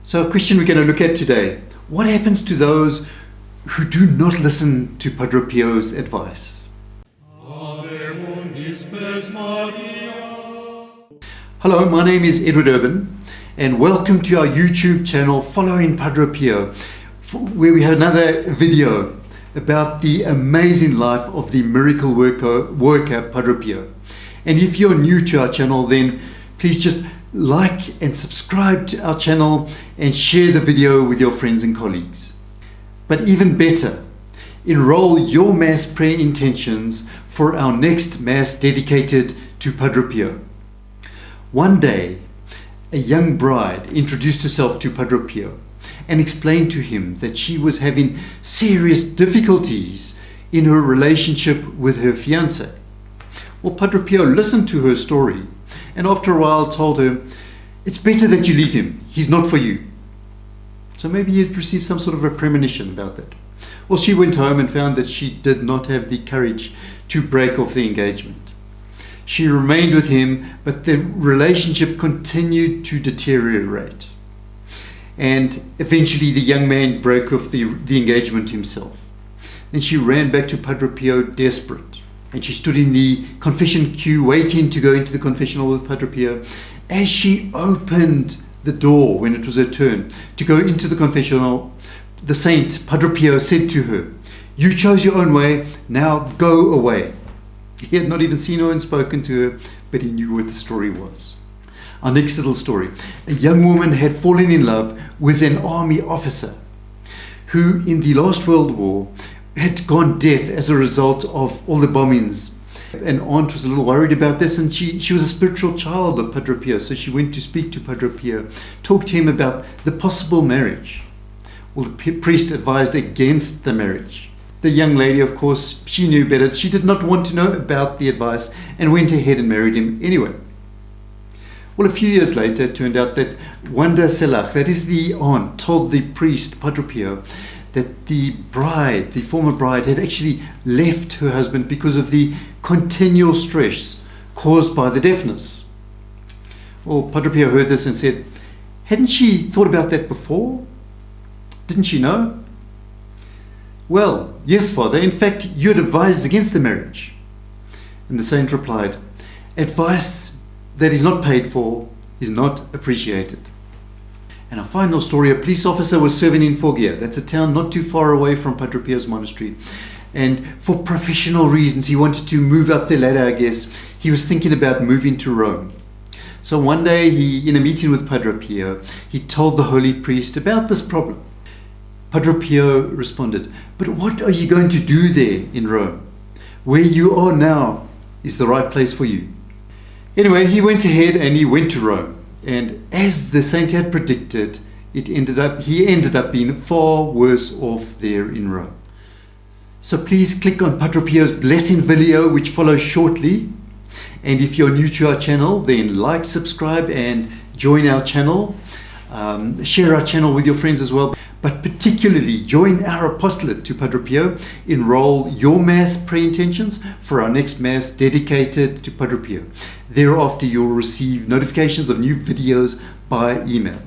So a question we're going to look at today: what happens to those who do not listen to Padre Pio's advice? Hello, my name is Edward Urban, and welcome to our YouTube channel Following Padre Pio, where we have another video about the amazing life of the miracle worker Padre Pio. And if you're new to our channel, then please just like and subscribe to our channel and share the video with your friends and colleagues. But even better, enroll your Mass prayer intentions for our next Mass dedicated to Padre Pio. One day, a young bride introduced herself to Padre Pio and explained to him that she was having serious difficulties in her relationship with her fiancé. Well, Padre Pio listened to her story and after a while told her, "It's better that you leave him, he's not for you." So maybe he had received some sort of a premonition about that. Well, she went home and found that she did not have the courage to break off the engagement. She remained with him, but the relationship continued to deteriorate. And eventually the young man broke off the engagement himself. Then she ran back to Padre Pio desperate. And she stood in the confession queue waiting to go into the confessional with Padre Pio. As she opened the door when it was her turn to go into the confessional, the saint, Padre Pio, said to her, "You chose your own way, now go away." He had not even seen her and spoken to her, but he knew what the story was. Our next little story. A young woman had fallen in love with an army officer who in the last World War had gone deaf as a result of all the bombings. An aunt was a little worried about this, and she was a spiritual child of Padre Pio, so she went to speak to Padre Pio, talked to him about the possible marriage. Well, the priest advised against the marriage. The young lady, of course, she knew better. She did not want to know about the advice and went ahead and married him anyway. Well, a few years later, it turned out that Wanda Selach, that is the aunt, told the priest, Padre Pio, that the bride, the former bride, had actually left her husband because of the continual stress caused by the deafness. Well, Padre Pio heard this and said, "Hadn't she thought about that before? Didn't she know?" "Well, yes, Father. In fact, you had advised against the marriage." And the saint replied, "Advice that is not paid for is not appreciated." And our final story: a police officer was serving in Foggia. That's a town not too far away from Padre Pio's monastery. And for professional reasons, he wanted to move up the ladder, I guess. He was thinking about moving to Rome. So one day, in a meeting with Padre Pio, he told the holy priest about this problem. Padre Pio responded, "But what are you going to do there in Rome? Where you are now is the right place for you." Anyway, he went ahead and he went to Rome. And as the saint had predicted, he ended up being far worse off there in Rome. So please click on Padre Pio's blessing video, which follows shortly. And if you're new to our channel, then like, subscribe, and join our channel. Share our channel with your friends as well. But particularly, join our apostolate to Padre Pio. Enroll your Mass prayer intentions for our next Mass dedicated to Padre Pio. Thereafter, you'll receive notifications of new videos by email.